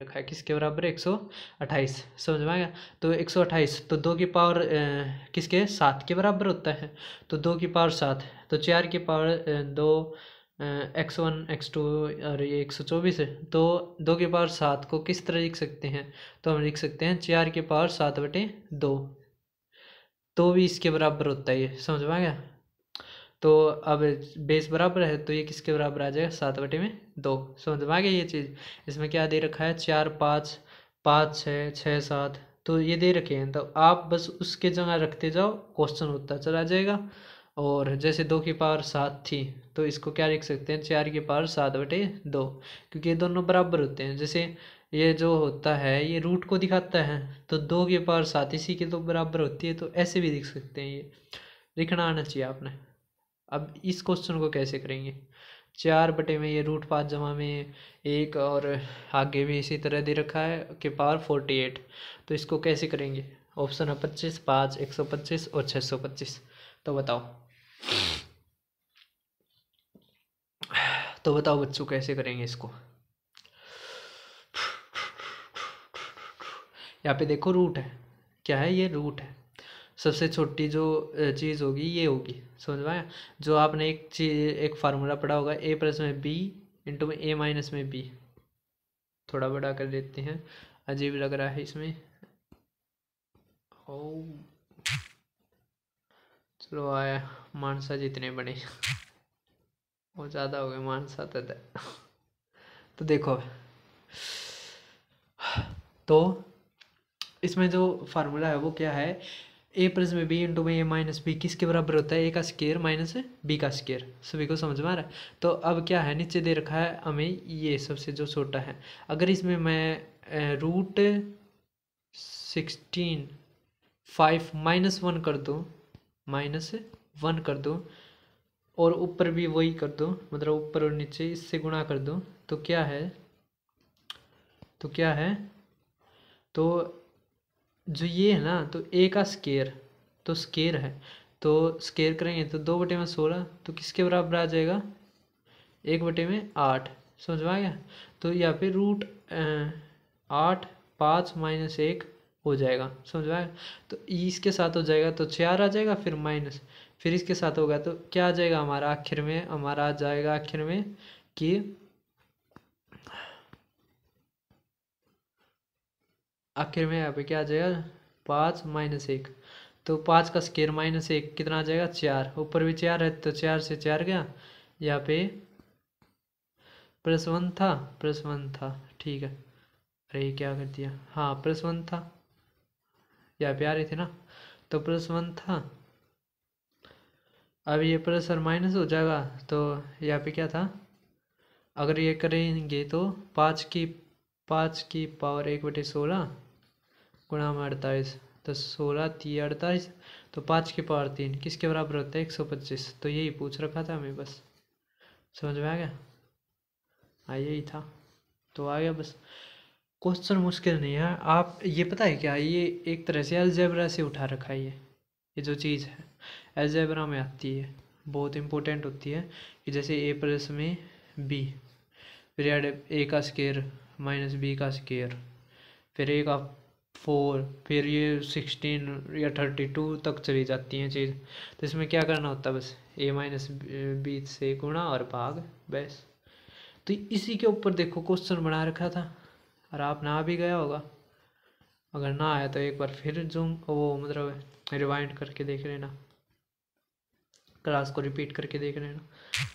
रखा है किसके बराबर है 128। समझ में आ गया। तो 128 तो 2 की पावर किसके 7 के बराबर होता है। तो 2 की पावर 7 तो 4 की पावर 2 x1 x2 और ये 124 है। तो 2 की पावर 7 को किस तरह लिख सकते हैं। तो हम लिख सकते हैं 4 की पावर 7/2 तो भी इसके बराबर होता है ये। समझ में आ गया। तो अब बेस बराबर है तो ये किसके बराबर आ जाएगा 7/2। समझ में आ गया ये चीज़। इसमें क्या दे रखा है 4 5 5 6 6 7 तो ये दे रखे हैं। तो आप बस उसके जगह रखते जाओ क्वेश्चन होता चला जाएगा। और जैसे 2 की पावर 7 थी तो इसको क्या लिख सकते हैं 4 की पावर 7/2 क्योंकि ये दोनों बराबर होते हैं। जैसे ये जो होता है ये रूट को दिखाता है तो 2 की पावर 7 इसी के तो बराबर होती है। तो ऐसे भी लिख सकते हैं। ये लिखना आना चाहिए आपने। अब इस क्वेश्चन को कैसे करेंगे 4 में ये √5 जमा में 1 और आगे भी इसी तरह दे रखा है कि पावर 48। तो इसको कैसे करेंगे। ऑप्शन है 25 5 125 और 625। तो बताओ बच्चों कैसे करेंगे इसको। यहाँ पे देखो रूट है। क्या है ये रूट है। सबसे छोटी जो चीज़ होगी ये होगी। समझ में आया। जो आपने एक चीज एक फार्मूला पढ़ा होगा a+b × a- b। थोड़ा बड़ा कर देते हैं अजीब लग रहा है इसमें। ओ चलो आया मानसा जितने बने वो ज़्यादा हो गए मानसा तो देखो तो इसमें जो फार्मूला है वो क्या है a+b × a - b किसके बराबर होता है a का स्क्वायर माइनस b का स्क्वायर। सभी को समझ में आ रहा है। तो अब क्या है नीचे दे रखा है हमें ये सबसे जो छोटा है। अगर इसमें मैं √16 5 -1 कर दूँ -1 कर दूँ और ऊपर भी वही कर दूँ मतलब ऊपर और नीचे इससे गुणा कर दूँ तो क्या है तो जो ये है ना तो a का स्क्वायर तो स्क्वायर है तो स्क्वायर करेंगे तो 2/16 तो किसके बराबर आ जाएगा 1/8। समझ में आ गया। तो यहाँ पे √8 5 - 1 हो जाएगा। समझ में आया। तो इसके साथ हो जाएगा तो 4 आ जाएगा फिर माइनस फिर इसके साथ होगा तो क्या आ जाएगा हमारा आ जाएगा आखिर में कि आखिर में यहाँ पे क्या आ जाएगा 5 - 1 तो 5 का स्क्वायर -1 कितना आ जाएगा 4 ऊपर भी 4 है तो 4 से 4 गया यहाँ पे +1 था ठीक है। अरे ये क्या कर दिया हाँ +1 था यहाँ पे आ रही थी ना तो +1 था। अब ये प्लस और माइनस हो जाएगा तो यहाँ पे क्या था अगर ये करेंगे तो 5 की पावर 1/16 गुणा में 48 तो 16 3 48 तो 5 की पावर 3 किसके बराबर होता है 125। तो यही पूछ रखा था हमें बस। समझ में आ गया। हाँ यही था तो आ गया बस। क्वेश्चन मुश्किल नहीं है। आप ये पता है क्या ये एक तरह से अलजेब्रा से उठा रखा है ये जो चीज़ है अलजेब्रा में आती है बहुत इंपॉर्टेंट होती है कि जैसे a+ में b फिर ऐड a का स्क्वायर -b का स्क्वायर फिर a का 4 फिर ये 16 या 32 तक चली जाती हैं चीज़। तो इसमें क्या करना होता है बस a - b से गुणा और भाग बस। तो इसी के ऊपर देखो क्वेश्चन बना रखा था और आप ना भी गया होगा। अगर ना आया तो एक बार फिर जूम वो मतलब रिवाइंड करके देख लेना क्लास को रिपीट करके देख लेना।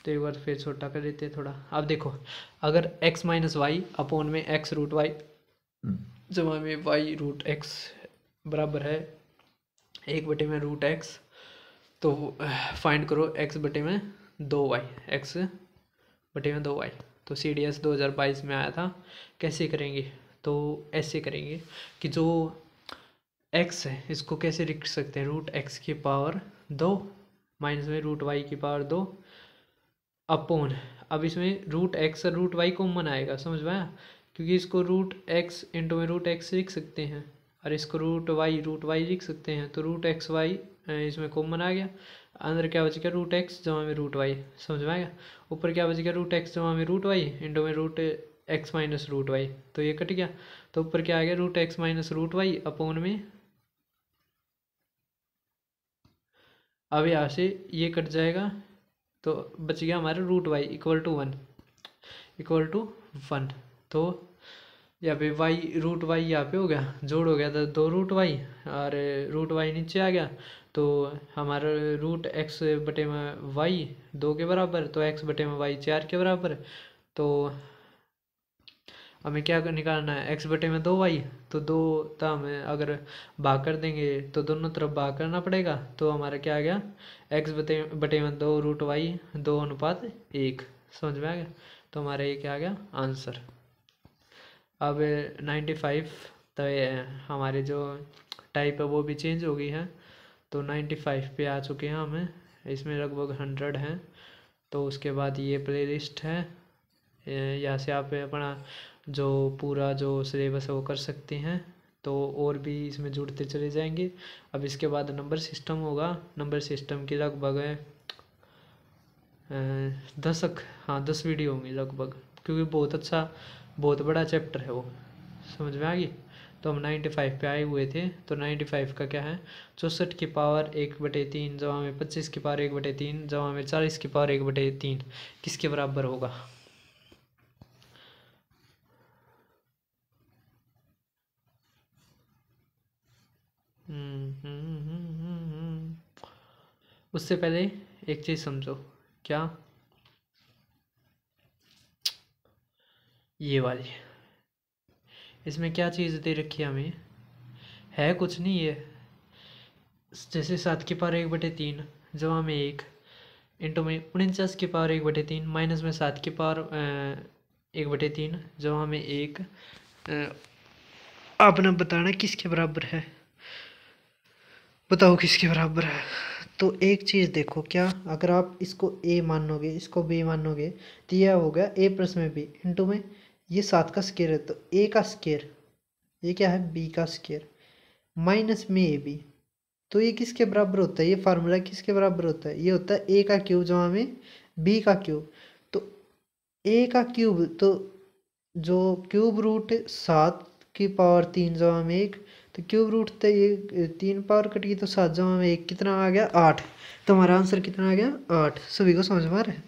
तो एक बार फिर छोटा कर देते हैं थोड़ा। अब देखो अगर x - y अपॉन में x√y जमा में y√x बराबर है 1/√x तो फाइंड करो x/2y x/2y। तो CDS 2022 में आया था। कैसे करेंगे तो ऐसे करेंगे कि जो x है इसको कैसे लिख सकते हैं √x की पावर 2 माइनस में √y की पावर 2 अपॉन अब इसमें √x और √y कॉमन आएगा। समझ में आया। क्योंकि इसको √x इंटू में √x लिख सकते हैं और इसको √y लिख सकते हैं तो √xy इसमें कॉमन आ गया। अंदर क्या बचेगा √x जमा में √y। समझ में आएगा। ऊपर क्या बचेगा √x जमा में √y इंटू में एक्स माइनस रूट वाई, तो ये कट गया। तो ऊपर क्या आ गया, root x minus root y upon में, अब यहाँ से ये कट जाएगा तो बच गया हमारे रूट वाई इक्वल टू 1। तो यहाँ पे वाई रूट वाई यहाँ पे हो गया, जोड़ हो गया था 2 रूट वाई, और रूट वाई नीचे आ गया। तो हमारा रूट एक्स बटे में वाई 2 के बराबर, तो एक्स बटे में वाई 4 के बराबर। तो हमें क्या निकालना है, एक्स बटे में 2 वाई, तो 2 था, हमें अगर भाग कर देंगे तो दोनों तरफ भाग करना पड़ेगा। तो हमारा क्या आ गया, एक्स बटे में 2 रूट वाई 2:1, समझ में आ गया। तो हमारा ये क्या आ गया आंसर। अब 95, तो हमारे जो टाइप है वो भी चेंज हो गई है, तो 95 पे आ चुके हैं हमें, इसमें लगभग 100 हैं। तो उसके बाद ये प्ले लिस्ट है, यहाँ से आप अपना जो पूरा जो सिलेबस है वो कर सकते हैं। तो और भी इसमें जुड़ते चले जाएंगे। अब इसके बाद नंबर सिस्टम होगा, नंबर सिस्टम की लगभग 10 वीडियो होंगी लगभग, क्योंकि बहुत अच्छा बहुत बड़ा चैप्टर है वो, समझ में आ गई। तो हम 95 पे आए हुए थे, तो 95 का क्या है, 64 की पावर 1/3 जमा में 25 की पावर 1/3 जमा में 40 की पावर 1/3 किसके बराबर होगा। उससे पहले एक चीज़ समझो, क्या, ये वाली, इसमें क्या चीज़ दे रखी है हमें, है कुछ नहीं है, जैसे 7 की पावर 1/3 जमा में 1 इंटू में 49 की पावर 1/3 माइनस में 7 की पावर 1/3 जमा में 1। आपने बताना किसके बराबर है, बताओ किसके बराबर है। तो एक चीज़ देखो, क्या अगर आप इसको ए मानोगे इसको बी मानोगे तो यह हो गया ए प्लस में बी इंटू में ये 7 का स्केयर है, तो ए का स्केयर, ये क्या है बी का स्केयर, माइनस में ए बी, तो ये किसके बराबर होता है, ये फार्मूला किसके बराबर होता है, ये होता है ए का क्यूब जमा में बी का क्यूब। तो ए का क्यूब, तो जो क्यूब रूट 7 की पावर 3 जमा में 1, तो क्यूब रूट तो ये 3 पावर कट गई, तो 7 जमा में 1 कितना आ गया 8। तो हमारा आंसर कितना आ गया 8। सभी को समझ में आ रहा है।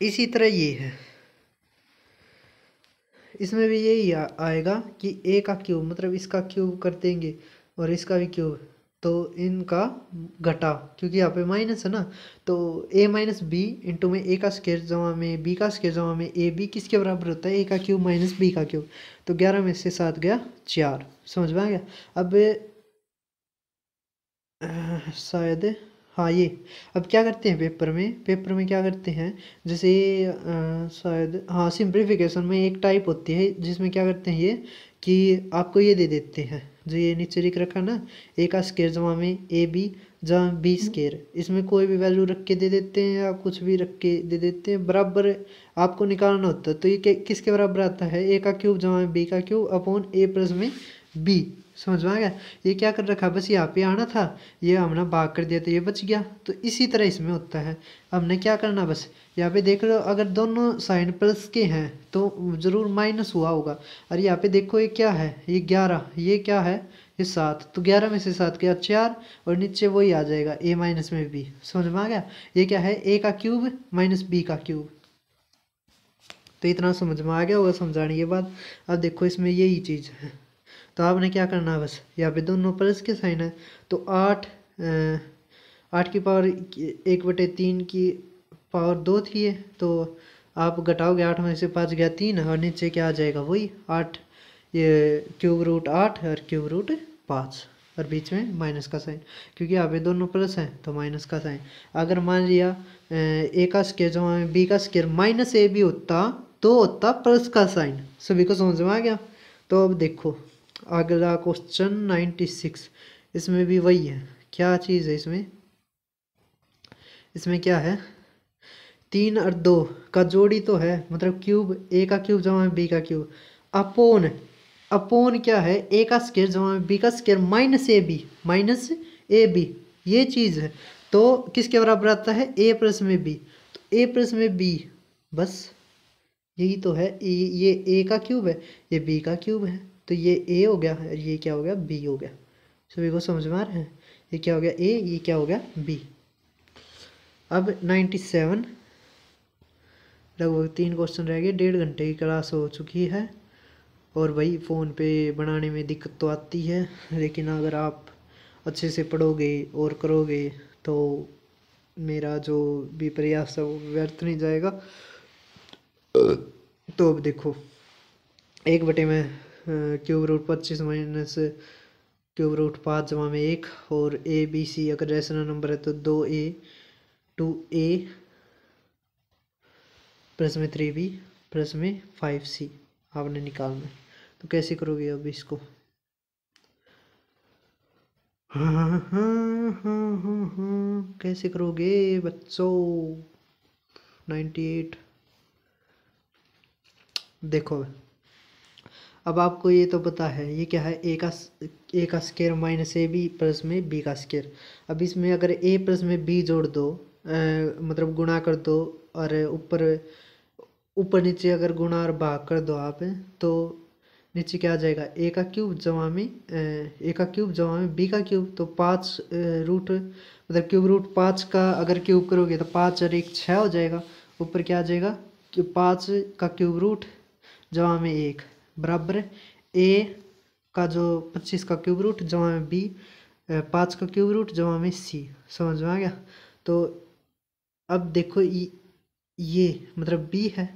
इसी तरह ये है, इसमें भी यही आएगा कि ए का क्यूब मतलब इसका क्यूब कर देंगे और इसका भी क्यूब, तो इनका घटा, क्योंकि यहाँ पे माइनस है ना, तो ए माइनस बी इंटू में ए का स्केयर जमा में बी का स्केयर जमा में ए बी किसके बराबर होता है, ए का क्यूब माइनस बी का क्यूब। तो 11 में से 7 गया 4, समझ में आ गया। अब शायद हाँ ये, अब क्या करते हैं पेपर में क्या करते हैं, जैसे शायद हाँ सिंप्लीफिकेशन में एक टाइप होती है जिसमें क्या करते हैं ये कि आपको ये दे देते हैं, जो ये नीचे लिख रखा ना, ए का स्केयर जमा में ए बी जमा बी स्केयर, इसमें कोई भी वैल्यू रख के दे देते हैं या कुछ भी रख के दे देते हैं, बराबर आपको निकालना होता है। तो ये किसके बराबर आता है, ए का क्यूब जमा में बी का क्यूब अपॉन ए प्लस में बी, समझ में आ गया। ये क्या कर रखा, बस यहाँ पे आना था, ये हमने भाग कर दिया तो ये बच गया। तो इसी तरह इसमें होता है, हमने क्या करना, बस यहाँ पे देख लो, अगर दोनों साइन प्लस के हैं तो ज़रूर माइनस हुआ होगा। और यहाँ पे देखो ये क्या है, ये 11, ये क्या है, ये 7, तो 11 में से 7 गया 4, और नीचे वही आ जाएगा ए माइनस में बी, समझ में आ गया। ये क्या है, ए का क्यूब माइनस बी का क्यूब। तो इतना समझ में आ गया होगा समझाने के बाद। अब देखो इसमें यही चीज़ है, तो आपने क्या करना है, बस यहाँ पे दोनों प्लस के साइन है, तो 8 की पावर 1/3 की पावर 2 थी है, तो आप घटाओगे 8 में से 5 गया 3, और नीचे क्या आ जाएगा वही 8, ये क्यूब रूट 8 और क्यूब रूट 5, और बीच में माइनस का साइन, क्योंकि यहाँ पे दोनों प्लस हैं तो माइनस का साइन। अगर मान लिया ए का स्केयर जमा में बी का स्केयर माइनस ए बी होता तो होता प्लस का साइन। सभी को समझ में आ गया। तो अब देखो अगला क्वेश्चन 96, इसमें भी वही है। क्या चीज़ है इसमें, इसमें क्या है, 3 और 2 का जोड़ी तो है, मतलब क्यूब, ए का क्यूब जमा में बी का क्यूब अपोन, अपोन क्या है, ए का स्केयर जमा में बी का स्केयर माइनस ए बी, ये चीज़ है। तो किसके बराबर आता है, ए प्लस में बी, तो ए प्लस में बी, बस यही तो है, ये ए का क्यूब है, ये बी का क्यूब है, तो ये ए हो गया और ये क्या हो गया, बी हो गया। सभी को समझ में आ रहा है, ये क्या हो गया ए, ये क्या हो गया बी। अब 97, लगभग 3 क्वेश्चन रह गए, 1.5 घंटे की क्लास हो चुकी है। और भाई फ़ोन पे बनाने में दिक्कत तो आती है, लेकिन अगर आप अच्छे से पढ़ोगे और करोगे तो मेरा जो भी प्रयास है वो व्यर्थ नहीं जाएगा। तो अब देखो, 1/में cube root 25 minus cube root 5 जमा में 1, और ए बी सी अगर रेशनल नंबर है तो 2a 2a प्लस में 3b प्लस में 5c आपने निकालना है। तो कैसे करोगे अब इसको? कैसे करोगे बच्चों? 98। देखो अब आपको ये तो पता है ये क्या है, ए का square minus a b plus में बी का स्केयर। अब इसमें अगर ए प्लस में बी जोड़ दो, मतलब गुणा कर दो, और ऊपर ऊपर नीचे अगर गुणा और भाग कर दो आप, तो नीचे क्या आ जाएगा, ए का क्यूब जमा में ए का क्यूब जमा में बी का क्यूब। तो 5 रूट मतलब क्यूब रूट 5 का अगर क्यूब करोगे तो 5 और 1 6 हो जाएगा। ऊपर क्या आ जाएगा कि 5 का क्यूब रूट जमा में 1 बराबर ए का जो 25 का क्यूब रूट जमा में बी 5 का क्यूब रूट जमा में सी। समझ में आ गया? तो अब देखो ये मतलब बी है,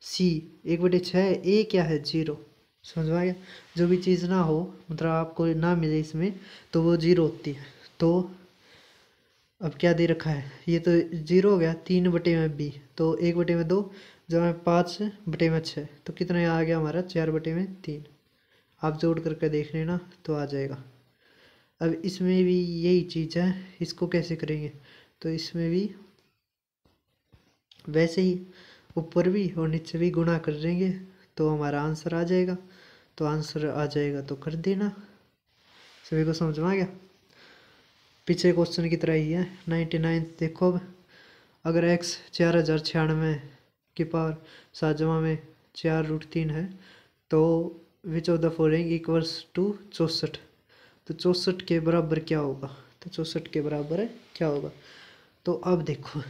सी 1/6 है, ए क्या है 0। समझ में आ गया? जो भी चीज़ ना हो मतलब आपको ना मिले इसमें तो वो 0 होती है। तो अब क्या दे रखा है, ये तो 0 हो गया, 3/बी, तो 1/2 जब में 5/6, तो कितना आ गया हमारा 4/3। आप जोड़ करके देख लेना तो आ जाएगा। अब इसमें भी यही चीज़ है, इसको कैसे करेंगे? तो इसमें भी वैसे ही ऊपर भी और नीचे भी गुणा कर देंगे तो हमारा आंसर आ जाएगा। तो आंसर आ जाएगा तो कर देना। सभी को समझ में आ गया? पीछे क्वेश्चन की तरह ही है। 99 देखो, अब अगर x 4096 की पावर 7 जमा में 4√3 है तो which of the following equals to 64। तो 64 के बराबर क्या होगा? तो 64 के बराबर क्या होगा? तो अब देखो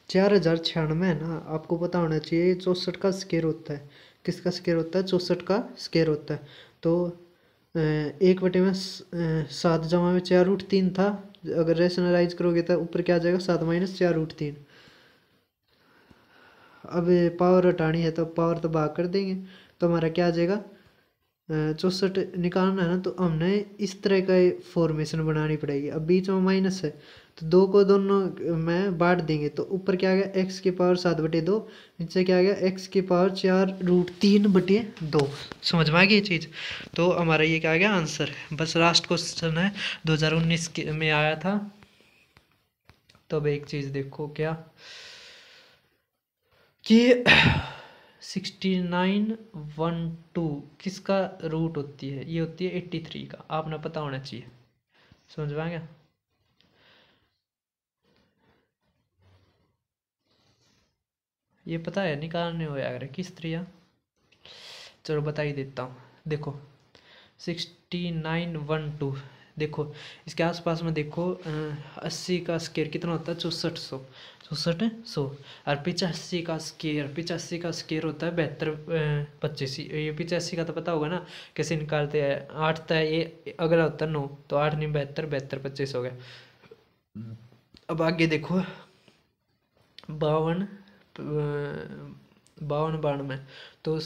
4096 है ना, आपको पता होना चाहिए 64 का स्केयर होता है। किसका स्केयर होता है? 64 का स्केयर होता है। तो 1/7 जमा में 4√3 था, अगर रेशनलाइज करोगे तो ऊपर क्या आ जाएगा 7 माइनस 4√3। अब पावर हटानी है तो पावर तो भाग कर देंगे, तो हमारा क्या आ जाएगा 64 निकालना है ना, तो हमने इस तरह का फॉर्मेशन बनानी पड़ेगी। अब बीच में माइनस है तो 2 को दोनों में बांट देंगे, तो ऊपर क्या आ गया x की पावर 7/2, नीचे क्या आ गया x की पावर 4√3/2। समझ में आ गई ये चीज़? तो हमारा ये क्या आ गया आंसर। बस लास्ट क्वेश्चन है, 2019 में आया था। तो अब एक चीज़ देखो क्या कि 6912 किसका रूट होती है? ये होती है 83 का। आपने पता होना चाहिए। समझ में आ गया? ये पता है निकालने हो अगर किस तरह? चलो बता ही देता हूँ। देखो 6912, देखो इसके आसपास में देखो 80 का स्केयर कितना होता है 6400, 6400। और 85 का स्केयर, 85 का स्केयर होता है 72 25। ये 85 का तो पता होगा ना कैसे निकालते हैं। 8 था ये, अगला होता है 9, तो 8 नहीं 72, 72 25 हो गया। अब आगे देखो 52 52 92, तो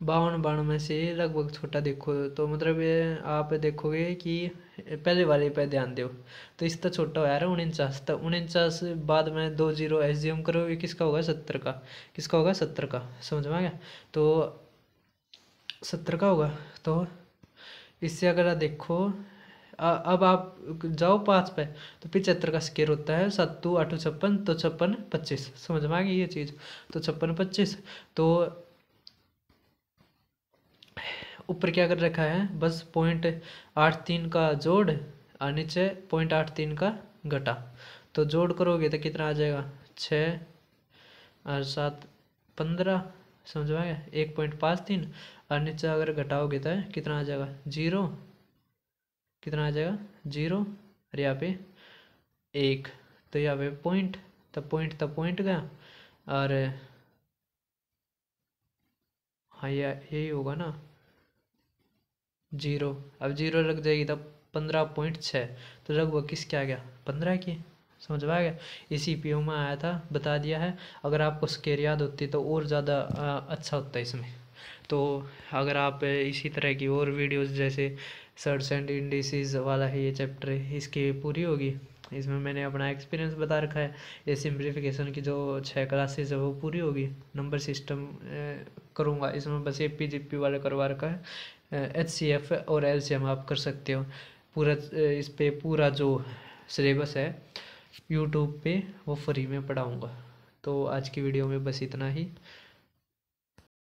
52 92 से लगभग छोटा देखो तो मतलब ये आप देखोगे कि पहले वाले पे ध्यान दो तो इसका छोटा हो यार 49 था। 49 बाद में 2 0 एज्यूम करो, ये किसका होगा 70 का। किसका होगा 70 का। समझ में आ गया? तो 70 का होगा। तो इससे अगर आप देखो अब आप जाओ 5 पे, तो 75 का स्केयर होता है 7 8 56, तो 56 25। समझ में आ गई ये चीज़? तो 56 25, तो ऊपर क्या कर रखा है बस 0.83 का जोड़ और नीचे 0.83 का घटा। तो जोड़ करोगे तो कितना आ जाएगा 6 और 7 15, समझ में आ गया, 1.53। और नीचे अगर घटाओगे तो कितना आ जाएगा, 0, कितना आ जाएगा 0, और यहाँ पे 1, तो यहाँ पे पॉइंट, तब पॉइंट गया। और हाँ यही होगा ना, 0, अब 0 लग जाएगी तब 15.6, तो लगभग किसके आ गया, 15 की, समझ में आ गया। इसी पीओ में आया था, बता दिया है। अगर आपको स्केयर याद होती तो और ज़्यादा अच्छा होता है इसमें। तो अगर आप इसी तरह की और वीडियोस, जैसे सर्च एंड इंडिसेस वाला है ये चैप्टर, इसकी पूरी होगी, इसमें मैंने अपना एक्सपीरियंस बता रखा है। ये सिंप्लीफिकेशन की जो 6 क्लासेस है वो पूरी होगी। नंबर सिस्टम करूँगा इसमें, बस APGP वाला करवा रखा है। HCF और LCM आप कर सकते हो पूरा। इस पे पूरा जो सिलेबस है यूट्यूब पे वो फ्री में पढ़ाऊँगा। तो आज की वीडियो में बस इतना ही।